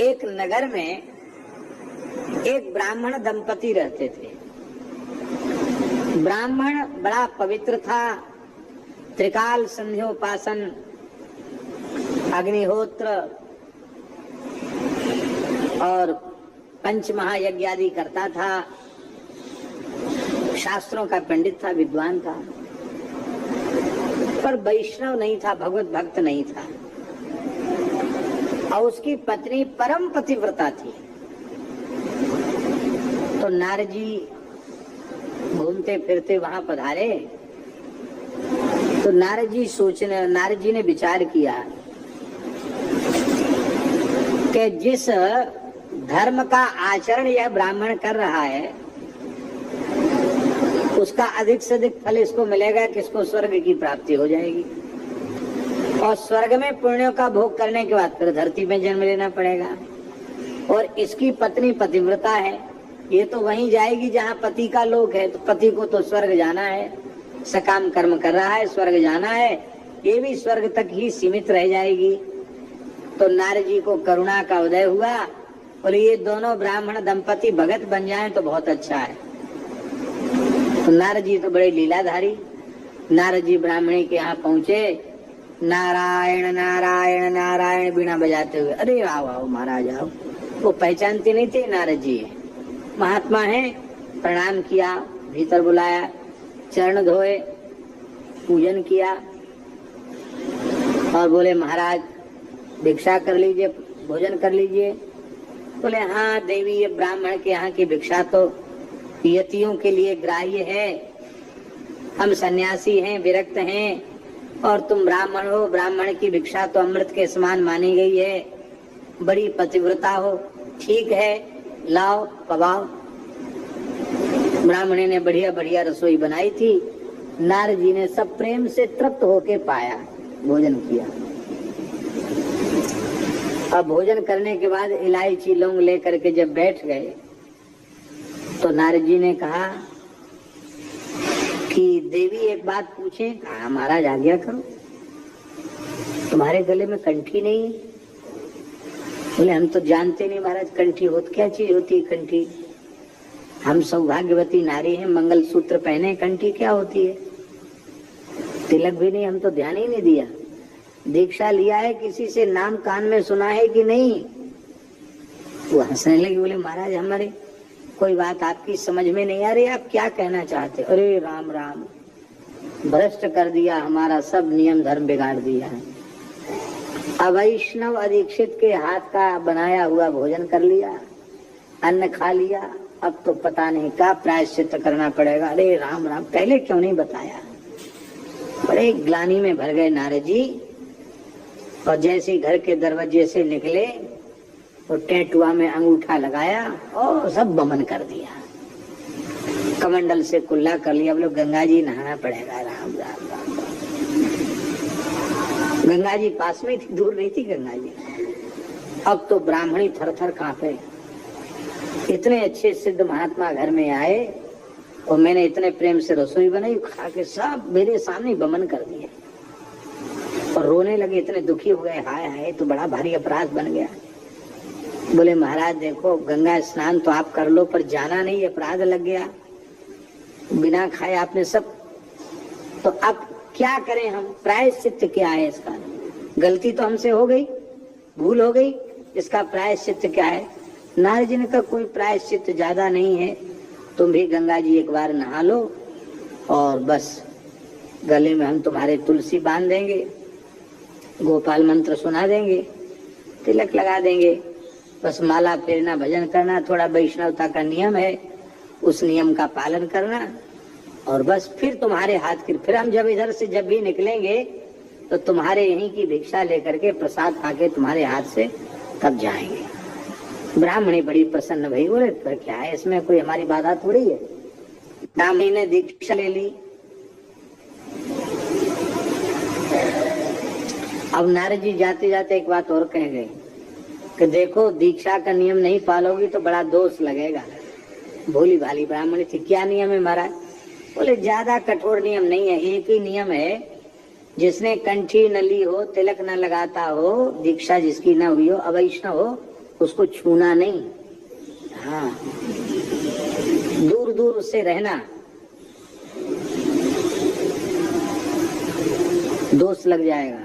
एक नगर में एक ब्राह्मण दंपति रहते थे। ब्राह्मण बड़ा पवित्र था, त्रिकाल संध्योपासन, अग्निहोत्र और पंच महायज्ञ आदि करता था, शास्त्रों का पंडित था, विद्वान था, पर वैष्णव नहीं था, भगवत भक्त नहीं था। और उसकी पत्नी परम पतिव्रता थी। तो नारद जी घूमते फिरते वहां पधारे तो नारद जी ने विचार किया कि जिस धर्म का आचरण यह ब्राह्मण कर रहा है उसका अधिक से अधिक फल इसको मिलेगा कि इसको स्वर्ग की प्राप्ति हो जाएगी, और स्वर्ग में पुण्यों का भोग करने के बाद फिर धरती में जन्म लेना पड़ेगा। और इसकी पत्नी पतिव्रता है, ये तो वहीं जाएगी जहाँ पति का लोक है, तो पति को तो स्वर्ग जाना है, सकाम कर्म कर रहा है, स्वर्ग जाना है, ये भी स्वर्ग तक ही सीमित रह जाएगी। तो नारद जी को करुणा का उदय हुआ, बोले ये दोनों ब्राह्मण दंपति भगत बन जाएं तो बहुत अच्छा है। तो नारद जी तो बड़े लीलाधारी, नारद जी ब्राह्मणी के यहाँ पहुंचे, नारायण नारायण नारायण बीणा बजाते हुए, अरे आओ आओ महाराज आओ। वो पहचानते नहीं थे नारद जी महात्मा हैं। प्रणाम किया, भीतर बुलाया, चरण धोए, पूजन किया और बोले महाराज भिक्षा कर लीजिए, भोजन कर लीजिए। बोले हाँ देवी, ये ब्राह्मण के यहाँ की भिक्षा तो यतियों के लिए ग्राह्य है, हम सन्यासी हैं, विरक्त हैं, और तुम ब्राह्मण हो, ब्राह्मण की भिक्षा तो अमृत के समान मानी गई है, बड़ी पतिव्रता हो, ठीक है लाओ पवाओ। ब्राह्मणी ने बढ़िया बढ़िया रसोई बनाई थी, नारद जी ने सब प्रेम से तृप्त होके पाया, भोजन किया। अब भोजन करने के बाद इलायची लौंग लेकर के जब बैठ गए तो नारद जी ने कहा कि देवी एक बात पूछे। कहा महाराज आज्ञा करो। तुम्हारे गले में कंठी नहीं है? बोले हम तो जानते नहीं महाराज कंठी होती क्या चीज होती है कंठी, हम सौभाग्यवती नारी हैं, मंगल सूत्र पहने, कंठी क्या होती है, तिलक भी नहीं, हम तो ध्यान ही नहीं दिया। दीक्षा लिया है किसी से, नाम कान में सुना है कि नहीं? वो हंसने लगे, बोले महाराज हमारे कोई बात आपकी समझ में नहीं आ रही, आप क्या कहना चाहते? अरे राम राम, भ्रष्ट कर दिया, हमारा सब नियम धर्म बिगाड़ दिया है। अवैष्णव अदीक्षित के हाथ का बनाया हुआ भोजन कर लिया, अन्न खा लिया, अब तो पता नहीं क्या प्रायश्चित करना पड़ेगा। अरे राम राम, पहले क्यों नहीं बताया? बड़े ग्लानि में भर गए नारद जी, और जैसे घर के दरवाजे से निकले तो टेटुआ में अंगूठा लगाया और सब बमन कर दिया, कमंडल से कुल्ला कर लिया। बोले गंगा जी नहाना पड़ेगा। राम राम राम, गंगा जी पास में थी, दूर नहीं थी गंगा जी। अब तो ब्राह्मणी थर थर कांपे, इतने अच्छे सिद्ध महात्मा घर में आए और मैंने इतने प्रेम से रसोई बनाई, खा के सब मेरे सामने बमन कर दिए और रोने लगे, इतने दुखी हो गए, हाय हाय तो बड़ा भारी अपराध बन गया। बोले महाराज देखो, गंगा स्नान तो आप कर लो, पर जाना नहीं, अपराध लग गया, बिना खाए आपने सब, तो अब क्या करें हम? प्रायश्चित क्या है इसका? गलती तो हमसे हो गई, भूल हो गई, इसका प्रायश्चित क्या है? नारद जी ने कहा कोई प्रायश्चित ज्यादा नहीं है, तुम भी गंगा जी एक बार नहा लो और बस गले में हम तुम्हारे तुलसी बांध देंगे, गोपाल मंत्र सुना देंगे, तिलक लगा देंगे, बस माला फेरना, भजन करना, थोड़ा वैष्णवता का नियम है, उस नियम का पालन करना, और बस फिर तुम्हारे हाथ की, फिर हम जब इधर से जब भी निकलेंगे तो तुम्हारे यहीं की भिक्षा लेकर के प्रसाद खा के तुम्हारे हाथ से तब जाएंगे। ब्राह्मणी बड़ी प्रसन्न भई, बोले पर क्या है इसमें, कोई हमारी बाधा थोड़ी है। ब्राह्मणी ने दीक्षा ले ली। अब नारद जी जाते जाते एक बात और कह गए कि देखो दीक्षा का नियम नहीं पालोगी तो बड़ा दोष लगेगा। भोली भाली ब्राह्मणी थी, क्या नियम है महाराज? बोले ज्यादा कठोर नियम नहीं है, एक ही नियम है, जिसने कंठी न ली हो, तिलक न लगाता हो, दीक्षा जिसकी न हुई हो, अवैष्णव हो, उसको छूना नहीं। हाँ, दूर दूर उससे रहना, दोष लग जाएगा।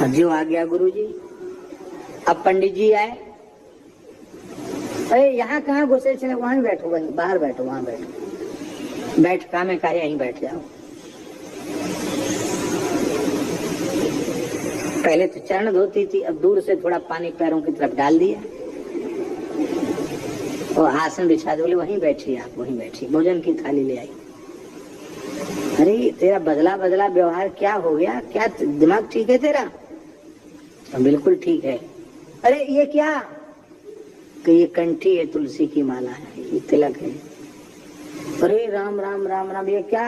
जो आ गया गुरुजी। अब पंडित जी आए, अरे यहाँ कहाँ घुसे, चले वहां बैठो, वहीं बाहर बैठो, वहां बैठो। बैठ का में कहा यहीं बैठ जाओ। पहले तो चरण धोती थी, अब दूर से थोड़ा पानी पैरों की तरफ डाल दिया और आसन बिछा दो, बोले वहीं बैठिए, आप वहीं बैठिए, भोजन की थाली ले आई। अरे तेरा बदला बदला व्यवहार क्या हो गया, क्या दिमाग ठीक है तेरा? तो बिल्कुल ठीक है। अरे ये क्या? कि ये कंठी है, तुलसी की माला है, ये तिलक है। अरे राम राम राम राम, ये क्या?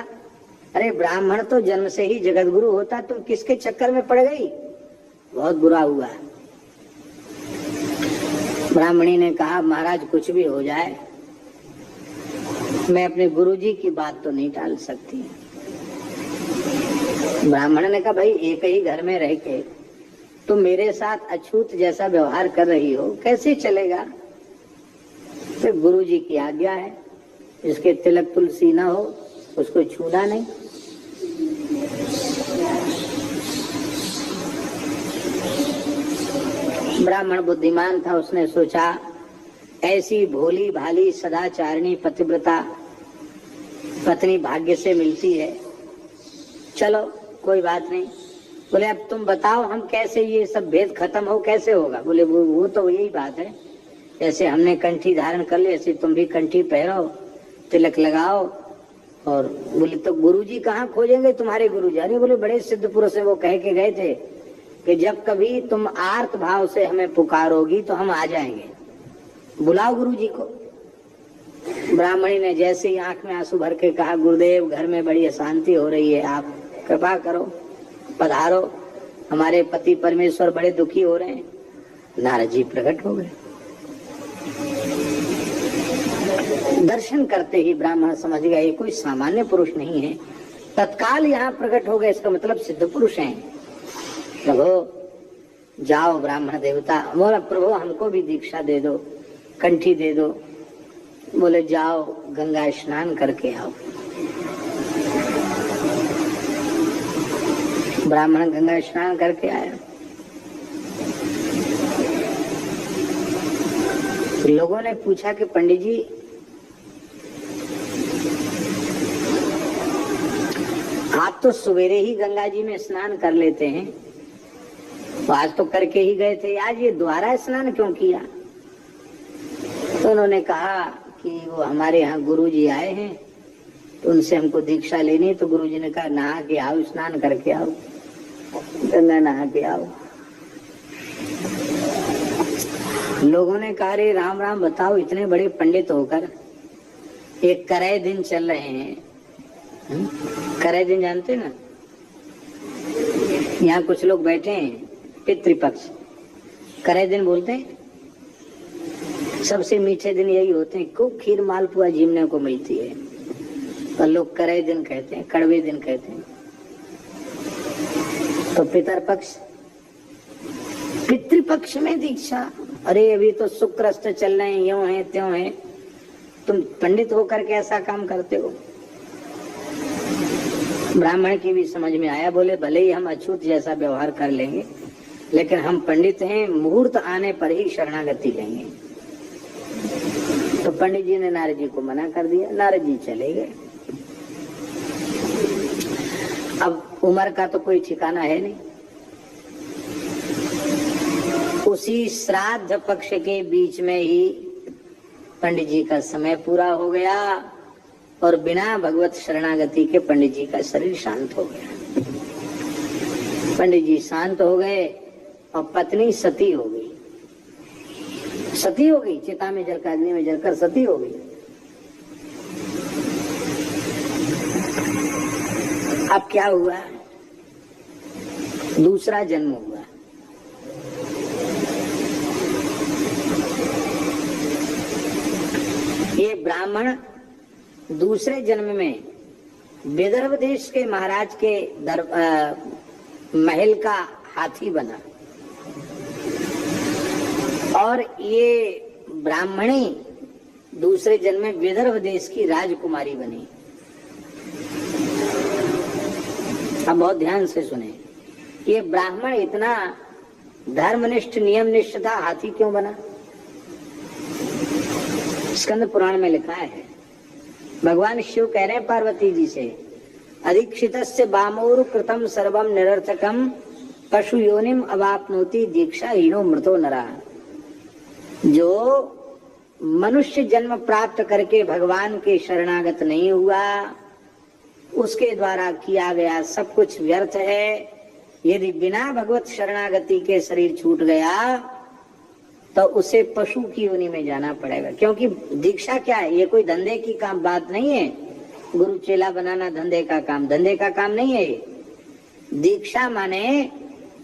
अरे ब्राह्मण तो जन्म से ही जगत गुरु होता, तुम किसके चक्कर में पड़ गई? बहुत बुरा हुआ। ब्राह्मणी ने कहा महाराज कुछ भी हो जाए, मैं अपने गुरुजी की बात तो नहीं टाल सकती। ब्राह्मण ने कहा भाई एक ही घर में रह के तुम मेरे साथ अछूत जैसा व्यवहार कर रही हो, कैसे चलेगा? तो गुरुजी की आज्ञा है, जिसके तिलक तुलसी ना हो उसको छूना नहीं। ब्राह्मण बुद्धिमान था, उसने सोचा ऐसी भोली भाली सदाचारिणी पतिव्रता पत्नी भाग्य से मिलती है, चलो कोई बात नहीं। बोले अब तुम बताओ हम कैसे ये सब भेद खत्म हो, कैसे होगा? बोले वो तो यही बात है, जैसे हमने कंठी धारण कर ली ऐसे तुम भी कंठी पहनो, तिलक लगाओ। और बोले तो गुरुजी कहाँ खोजेंगे तुम्हारे गुरुजी? अरे बोले बड़े सिद्ध पुरुष है, वो कह के गए थे कि जब कभी तुम आर्त भाव से हमें पुकारोगी तो हम आ जाएंगे, बुलाओ गुरुजी को। ब्राह्मणी ने जैसे ही आंख में आंसू भर के कहा गुरुदेव घर में बड़ी अशांति हो रही है, आप कृपा करो, पधारो, हमारे पति परमेश्वर बड़े दुखी हो रहे हैं। नारद जी प्रकट हो गए। दर्शन करते ही ब्राह्मण समझ गया ये कोई सामान्य पुरुष नहीं है, तत्काल यहाँ प्रकट हो गए, इसका मतलब सिद्ध पुरुष हैं। प्रभु जाओ ब्राह्मण देवता, बोला प्रभु हमको भी दीक्षा दे दो, कंठी दे दो। बोले जाओ गंगा स्नान करके आओ। ब्राह्मण गंगा स्नान करके आया। लोगों ने पूछा कि पंडित जी आप तो सवेरे ही गंगा जी में स्नान कर लेते हैं, तो आज तो करके ही गए थे, आज ये दोबारा स्नान क्यों किया? तो उन्होंने कहा कि वो हमारे यहाँ गुरुजी आए हैं तो उनसे हमको दीक्षा लेनी, तो गुरुजी ने कहा नहा के आओ, स्नान करके आओ, गंगा नहा के आओ। लोगों ने कहा रे राम राम बताओ, इतने बड़े पंडित होकर एक करे दिन चल रहे हैं। करे दिन जानते ना, यहाँ कुछ लोग बैठे हैं पितृपक्ष, करे दिन बोलते हैं। सबसे मीठे दिन यही होते हैं, खूब खीर मालपुआ जीवने को मिलती है, और लोग करे दिन कहते हैं, कड़वे दिन कहते हैं। तो पितरपक्ष, पितृपक्ष में दीक्षा, अरे अभी तो शुक्रस्त चल रहे हैं, यूं है त्यों है, तुम पंडित होकर के ऐसा काम करते हो। ब्राह्मण की भी समझ में आया, बोले भले ही हम अछूत जैसा व्यवहार कर लेंगे, लेकिन हम पंडित हैं, मुहूर्त आने पर ही शरणागति लेंगे। तो पंडित जी ने नारद जी को मना कर दिया, नारद जी चले गए। अब उम्र का तो कोई ठिकाना है नहीं। उसी श्राद्ध पक्ष के बीच में ही पंडित जी का समय पूरा हो गया और बिना भगवत शरणागति के पंडित जी का शरीर शांत हो गया। पंडित जी शांत हो गए और पत्नी सती हो गई। सती हो गई, चिता में जलकर, अग्नि में जलकर सती हो गई। अब क्या हुआ? दूसरा जन्म हुआ। ये ब्राह्मण दूसरे जन्म में विदर्भ देश के महाराज के महल का हाथी बना। और ये ब्राह्मणी दूसरे जन्म में विदर्भ देश की राजकुमारी बनी। अब बहुत ध्यान से सुने, ये ब्राह्मण इतना धर्मनिष्ठ नियमनिष्ठ था, हाथी क्यों बना? स्कंद पुराण में लिखा है, भगवान शिव कह रहे हैं पार्वती जी से, अधिक्षितस्य बामोरु कृतम सर्वम निरर्थकम पशु योनिम अवाप्नोति दीक्षा हीनो मृतो नरा। जो मनुष्य जन्म प्राप्त करके भगवान के शरणागत नहीं हुआ, उसके द्वारा किया गया सब कुछ व्यर्थ है। यदि बिना भगवत शरणागति के शरीर छूट गया तो उसे पशु की योनि में जाना पड़ेगा। क्योंकि दीक्षा क्या है? ये कोई धंधे की काम बात नहीं है, गुरु चेला बनाना धंधे का काम नहीं है। दीक्षा माने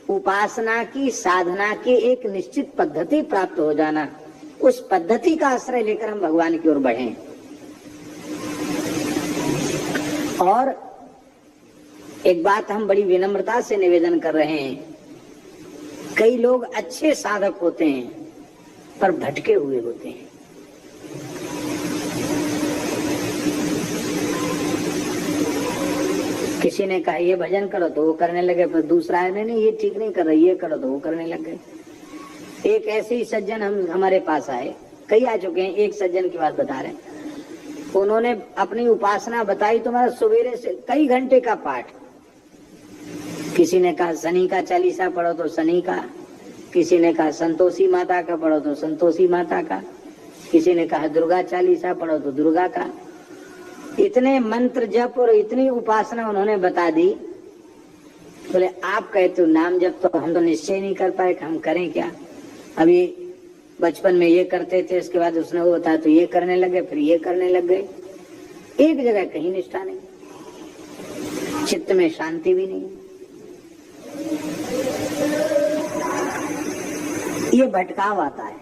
उपासना की, साधना की एक निश्चित पद्धति प्राप्त हो जाना, उस पद्धति का आश्रय लेकर हम भगवान की ओर बढ़ें। और एक बात हम बड़ी विनम्रता से निवेदन कर रहे हैं, कई लोग अच्छे साधक होते हैं पर भटके हुए होते हैं। किसी ने कहा ये भजन करो तो वो करने लगे, पर दूसरा है नहीं ये ठीक नहीं कर रही, ये करो तो वो करने लग गए। एक ऐसे ही सज्जन हमारे पास आए, कई आ चुके हैं, एक सज्जन की बात बता रहे हैं। उन्होंने अपनी उपासना बताई, तुम्हारा सवेरे से कई घंटे का पाठ। किसी ने कहा शनि का चालीसा पढ़ो तो शनि का, किसी ने कहा संतोषी माता का पढ़ो तो संतोषी माता का, किसी ने कहा दुर्गा चालीसा पढ़ो तो दुर्गा का। इतने मंत्र जप और इतनी उपासना उन्होंने बता दी। बोले आप कहते हो नाम जप, तो हम तो निश्चय नहीं कर पाए कि हम करें क्या। अभी बचपन में ये करते थे, इसके बाद उसने वो बताया तो ये करने लगे, फिर ये करने लग गए। एक जगह कहीं निष्ठा नहीं, चित्त में शांति भी नहीं। ये भटकाव आता है,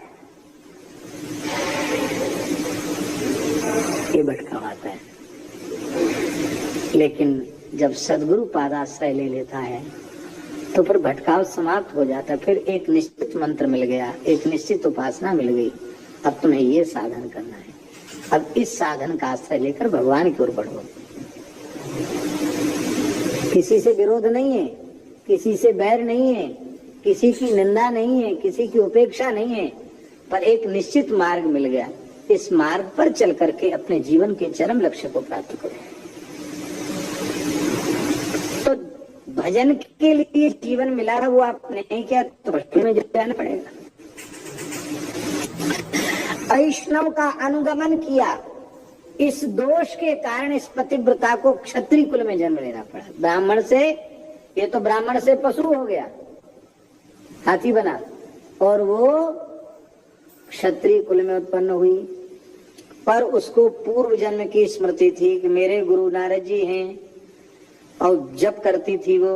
ये भटकाव आता है। लेकिन जब सदगुरु पादाश्रय ले लेता है तो फिर भटकाव समाप्त हो जाता है। फिर एक निश्चित मंत्र मिल गया, एक निश्चित उपासना मिल गई, अब तुम्हें ये साधन करना है। अब इस साधन का आश्रय लेकर भगवान की ओर बढ़ो। किसी से विरोध नहीं है, किसी से बैर नहीं है, किसी की निंदा नहीं है, किसी की उपेक्षा नहीं है, पर एक निश्चित मार्ग मिल गया। इस मार्ग पर चल करके अपने जीवन के चरम लक्ष्य को प्राप्त करो। तो भजन के लिए जीवन मिला है, वो आप नहीं किया तो भक्ति में जाना पड़ेगा। वैष्णव का अनुगमन किया, इस दोष के कारण इस पतिव्रता को क्षत्रिय कुल में जन्म लेना पड़ा। ब्राह्मण से, ये तो ब्राह्मण से पशु हो गया, हाथी बना, और वो क्षत्रिय कुल में उत्पन्न हुई। पर उसको पूर्व जन्म की स्मृति थी कि मेरे गुरु नारद जी हैं, और जप करती थी वो,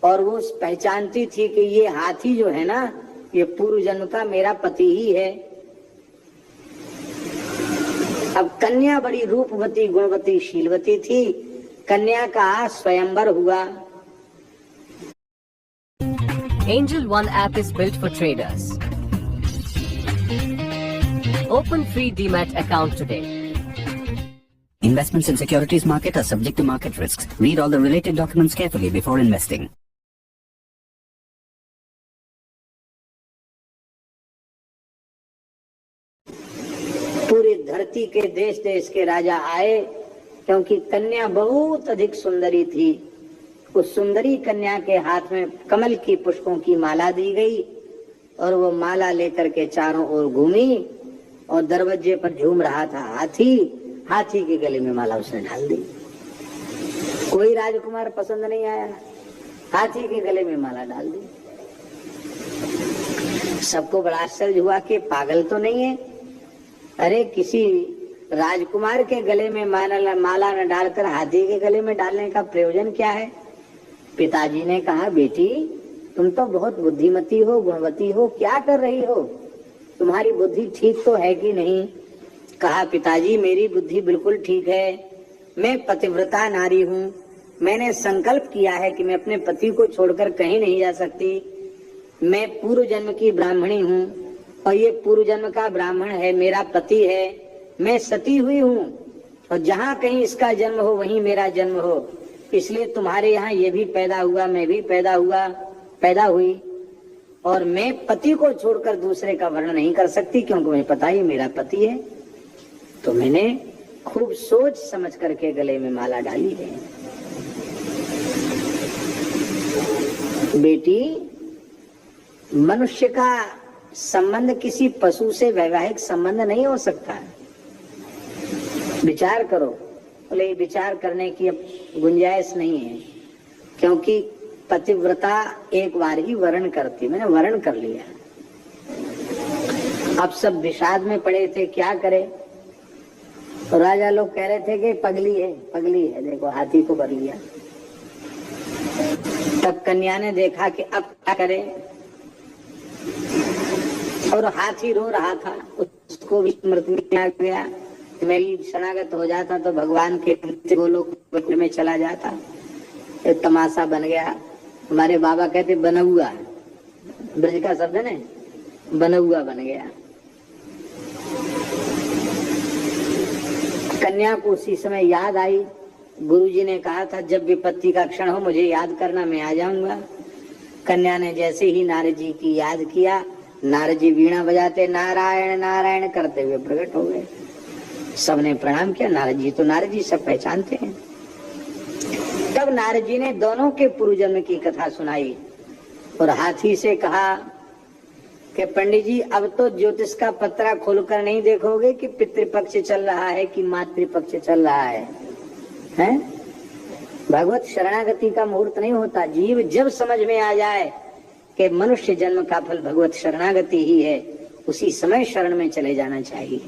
और वो पहचानती थी कि ये हाथी जो है ना, ये पूर्व जन्म का मेरा पति ही है। अब कन्या बड़ी रूपवती, गुणवती, शीलवती थी। कन्या का स्वयंवर हुआ। Angel One app is built for traders. Open free Demat account today. Investments in securities market are subject to market risks. Read all the related documents carefully before investing. पूरी धरती के देश देश के राजा आए, क्योंकि कन्या बहुत अधिक सुंदरी थी। उस सुंदरी कन्या के हाथ में कमल की पुष्पों की माला दी गई, और वो माला लेकर के चारों ओर घूमी, और दरवाजे पर झूम रहा था हाथी। हाथी के गले में माला उसने डाल दी। कोई राजकुमार पसंद नहीं आया, हाथी के गले में माला डाल दी। सबको बड़ा आश्चर्य हुआ कि पागल तो नहीं है। अरे किसी राजकुमार के गले में माला न डालकर हाथी के गले में डालने का प्रयोजन क्या है? पिताजी ने कहा, बेटी तुम तो बहुत बुद्धिमती हो, गुणवती हो, क्या कर रही हो? तुम्हारी बुद्धि ठीक तो है कि नहीं? कहा, पिताजी मेरी बुद्धि बिल्कुल ठीक है, मैं पतिव्रता नारी हूँ। मैंने संकल्प किया है कि मैं अपने पति को छोड़कर कहीं नहीं जा सकती। मैं पूर्व जन्म की ब्राह्मणी हूँ, और ये पूर्व जन्म का ब्राह्मण है, मेरा पति है, मैं सती हुई हूँ, और जहाँ कहीं इसका जन्म हो वहीं मेरा जन्म हो, इसलिए तुम्हारे यहाँ ये भी पैदा हुआ, मैं भी पैदा हुई, और मैं पति को छोड़कर दूसरे का वर्ण नहीं कर सकती, क्योंकि मुझे पता ही मेरा पति है। तो मैंने खूब सोच समझ करके गले में माला डाली है। बेटी, मनुष्य का संबंध किसी पशु से वैवाहिक संबंध नहीं हो सकता। विचार करो। बोले विचार करने की अब गुंजाइश नहीं है, क्योंकि पतिव्रता एक बार ही वर्ण करती, मैंने वर्ण कर लिया। अब सब विषाद में पड़े थे, क्या करे। तो राजा लोग कह रहे थे कि पगली है, देखो हाथी को भर लिया। तब कन्या ने देखा कि अब क्या करे, और हाथी रो रहा था, उसको भी मृत्यु आ गया। मेरी शरणागत हो जाता तो भगवान के गोलोक में चला जाता। एक तमाशा बन गया। हमारे बाबा कहते बनहुआ, ब्रज का शब्द है ना, बनहुआ बन गया। कन्या को उसी समय याद आई। गुरुजी ने कहा था जब विपत्ति का क्षण हो मुझे याद करना, मैं आ जाऊंगा। कन्या ने जैसे ही नारद जी की याद किया, नारद जी वीणा बजाते नारायण नारायण करते हुए प्रकट हो गए। सबने प्रणाम किया। नारद जी सब पहचानते हैं। तब नारद जी ने दोनों के पूर्व जन्म की कथा सुनाई और हाथी से कहा कि पंडित जी अब तो ज्योतिष का पत्रा खोलकर नहीं देखोगे कि पितृपक्ष चल रहा है कि मातृपक्ष चल रहा है, हैं? भगवत शरणागति का मुहूर्त नहीं होता। जीव जब समझ में आ जाए कि मनुष्य जन्म का फल भगवत शरणागति ही है, उसी समय शरण में चले जाना चाहिए।